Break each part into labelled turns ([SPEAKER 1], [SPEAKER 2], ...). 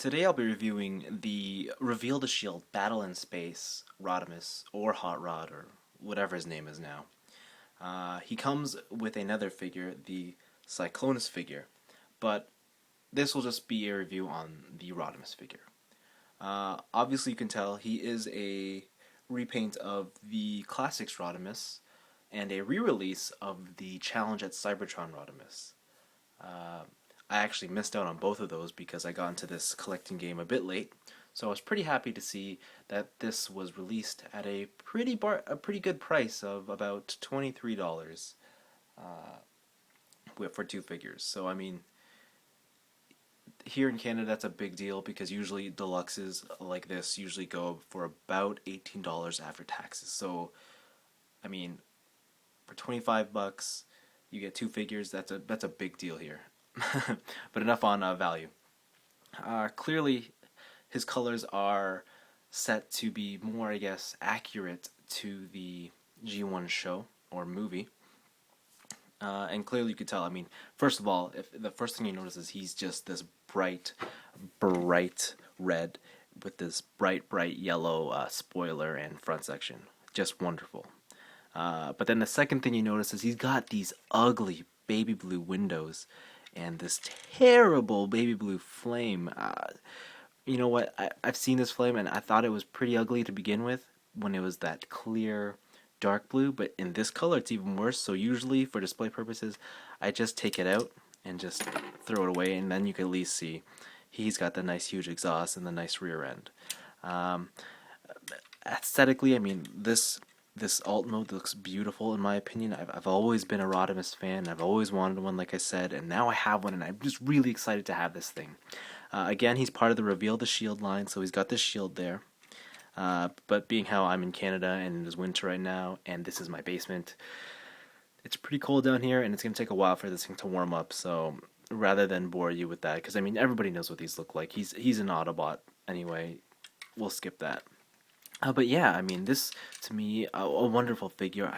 [SPEAKER 1] Today I'll be reviewing the Reveal the Shield Battle in Space Rodimus, or Hot Rod, or whatever his name is now. He comes with another figure, the Cyclonus figure, but this will just be a review on the Rodimus figure. Obviously you can tell he is a repaint of the Classics Rodimus and a re-release of the Challenge at Cybertron Rodimus. I actually missed out on both of those because I got into this collecting game a bit late, so I was pretty happy to see that this was released at a pretty good price of about $23 for two figures. So I mean, here in Canada that's a big deal because usually deluxes like this usually go for about $18 after taxes. So I mean, for $25 you get two figures. That's a big deal here. But enough on value. Clearly, his colors are set to be more, I guess, accurate to the G1 show or movie. And clearly you could tell, I mean, first of all, if the first thing you notice is he's just this bright red with this bright yellow spoiler and front section. Just wonderful. But then the second thing you notice is he's got these ugly baby blue windows and this terrible baby blue flame. You know what? I've seen this flame and I thought it was pretty ugly to begin with when it was that clear dark blue, but in this color it's even worse. So usually for display purposes I just take it out and just throw it away, and then you can at least see he's got the nice huge exhaust and the nice rear end. Aesthetically, I mean, this alt mode looks beautiful in my opinion. I've always been a Rodimus fan. I've always wanted one, like I said, and now I have one, and I'm just really excited to have this thing. Again, he's part of the Reveal the Shield line, so he's got this shield there. But being how I'm in Canada and it is winter right now, and this is my basement, it's pretty cold down here, and it's going to take a while for this thing to warm up. So rather than bore you with that, because I mean everybody knows what these look like. He's an Autobot anyway. We'll skip that. But yeah, I mean, this to me a wonderful figure.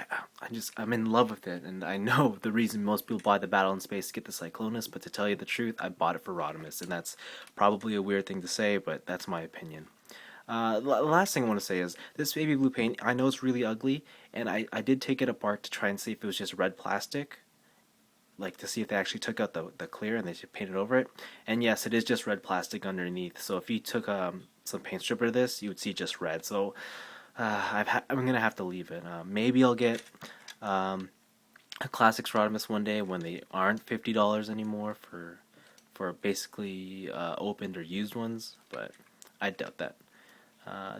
[SPEAKER 1] I'm in love with it, and I know the reason most people buy the Battle in Space to get the Cyclonus. But to tell you the truth, I bought it for Rodimus, and that's probably a weird thing to say, but that's my opinion. The last thing I want to say is this baby blue paint. I know it's really ugly, and I did take it apart to try and see if it was just red plastic, like to see if they actually took out the clear and they just painted over it. And yes, it is just red plastic underneath. So if you took some paint stripper to this, you would see just red. So I'm gonna have to leave it. Maybe I'll get a Classics Rodimus one day when they aren't $50 anymore for basically opened or used ones, but I doubt that.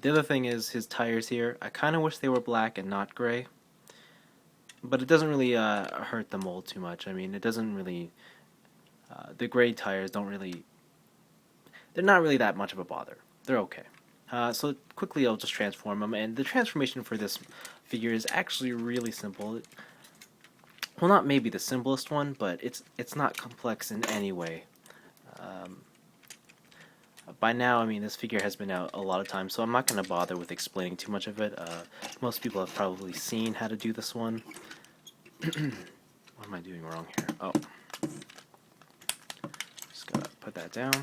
[SPEAKER 1] The other thing is his tires here. I kind of wish they were black and not gray, but it doesn't really hurt the mold too much. I mean, it doesn't really. The gray tires don't really. They're not really that much of a bother. They're okay. So quickly I'll just transform them, and the transformation for this figure is actually really simple. Well, not maybe the simplest one, but it's not complex in any way. By now, I mean, this figure has been out a lot of times, so I'm not going to bother with explaining too much of it. Most people have probably seen how to do this one. What am I doing wrong here? Oh. Just gotta put that down.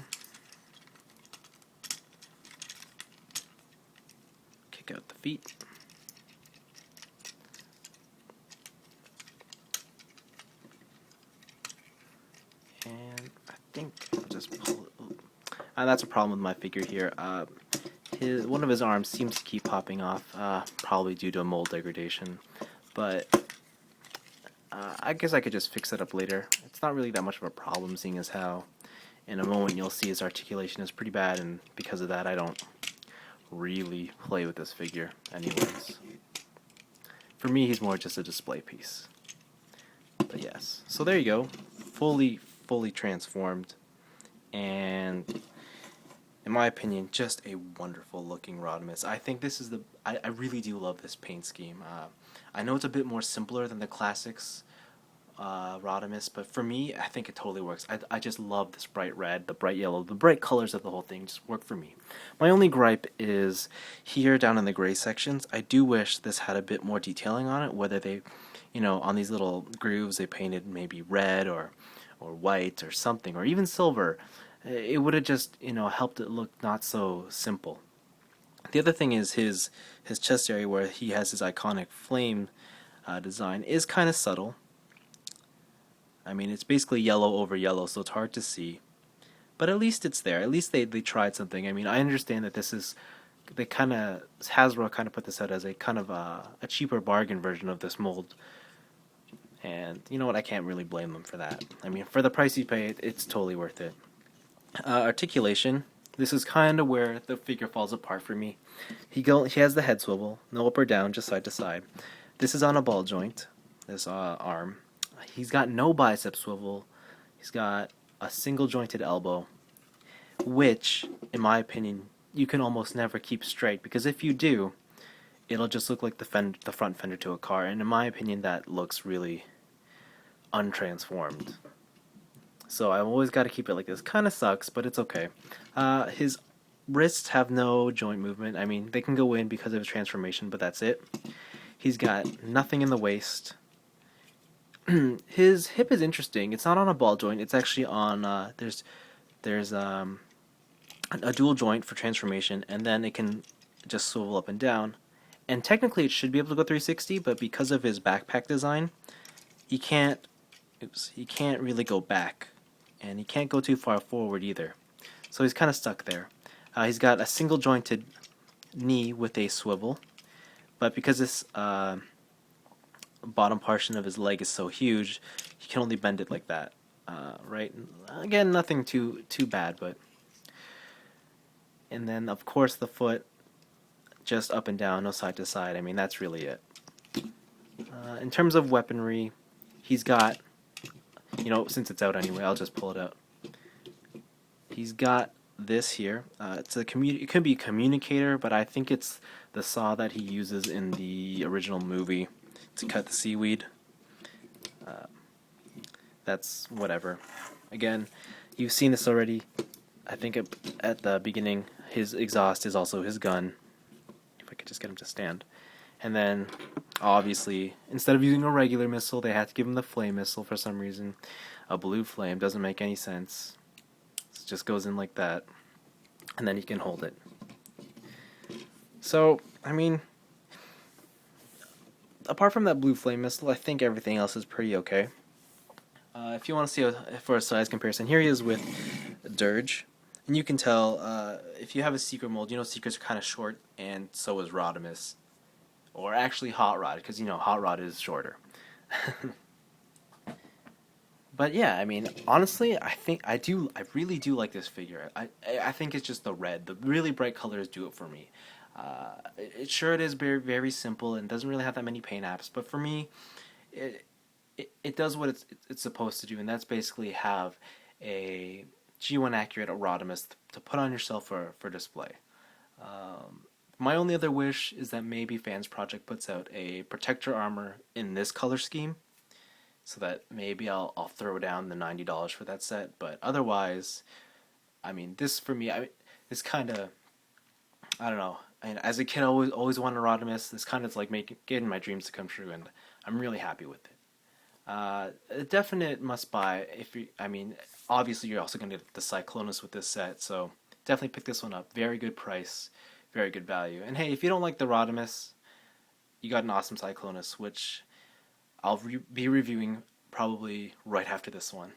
[SPEAKER 1] Kick out the feet. And I think I'll just pull it. That's a problem with my figure here. One of his arms seems to keep popping off, probably due to mold degradation. But I guess I could just fix it up later. It's not really that much of a problem, seeing as how in a moment you'll see his articulation is pretty bad, and because of that I don't really play with this figure anyways. For me, he's more just a display piece. But yes, so there you go, fully transformed, and in my opinion, just a wonderful looking Rodimus. I think this is I really do love this paint scheme. I know it's a bit more simpler than the classics Rodimus, but for me, I think it totally works. I just love this bright red, the bright yellow, the bright colors of the whole thing just work for me. My only gripe is here down in the gray sections. I do wish this had a bit more detailing on it, whether they, on these little grooves they painted maybe red or white or something, or even silver. It would have just, helped it look not so simple. The other thing is his chest area where he has his iconic flame design is kind of subtle. I mean, it's basically yellow over yellow, so it's hard to see. But at least it's there. At least they tried something. I mean, I understand that this is they kind of Hasbro kind of put this out as a kind of a cheaper bargain version of this mold, and you know what? I can't really blame them for that. I mean, for the price you pay, it's totally worth it. Articulation. This is kind of where the figure falls apart for me. He has the head swivel, no up or down, just side to side. This is on a ball joint. This arm. He's got no bicep swivel. He's got a single jointed elbow, which, in my opinion, you can almost never keep straight, because if you do, it'll just look like the front fender to a car, and in my opinion, that looks really untransformed. So I've always got to keep it like this. Kind of sucks, but it's okay. His wrists have no joint movement. I mean, they can go in because of his transformation, but that's it. He's got nothing in the waist. His hip is interesting. It's not on a ball joint. It's actually on there's a dual joint for transformation, and then it can just swivel up and down. And technically, it should be able to go 360, but because of his backpack design, he can't. He can't really go back, and he can't go too far forward either. So he's kind of stuck there. He's got a single jointed knee with a swivel, but because this bottom portion of his leg is so huge, he can only bend it like that. Right? Again, nothing too bad, but. And then, of course, the foot, just up and down, no side to side. I mean, that's really it. In terms of weaponry, he's got, since it's out anyway, I'll just pull it out. He's got this here. It could be a communicator, but I think it's the saw that he uses in the original movie to cut the seaweed. That's whatever. Again, you've seen this already. I think at the beginning, his exhaust is also his gun. If I could just get him to stand. And then, obviously, instead of using a regular missile, they had to give him the flame missile for some reason. A blue flame doesn't make any sense. It just goes in like that. And then he can hold it. So, I mean, apart from that blue flame missile, I think everything else is pretty okay. If you want to see for a size comparison, here he is with Dirge. And you can tell, if you have a Secret mold, Secrets are kind of short, and so is Rodimus. Or actually Hot Rod, because, Hot Rod is shorter. But yeah, I mean, honestly, I really do like this figure. I think it's just the red. The really bright colors do it for me. It is very, very simple and doesn't really have that many paint apps, but for me, it does what it's supposed to do, and that's basically have a G1 accurate Rodimus to put on yourself for display. My only other wish is that maybe Fans Project puts out a protector armor in this color scheme, so that maybe I'll throw down the $90 for that set. But otherwise, I mean, this for me, it's kind of, I don't know. I mean, as a kid, I always wanted a Rodimus. This kind of like getting my dreams to come true, and I'm really happy with it. A definite must buy. Obviously you're also going to get the Cyclonus with this set, so definitely pick this one up. Very good price, very good value. And hey, if you don't like the Rodimus, you got an awesome Cyclonus, which I'll be reviewing probably right after this one.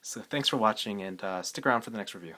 [SPEAKER 1] So thanks for watching, and stick around for the next review.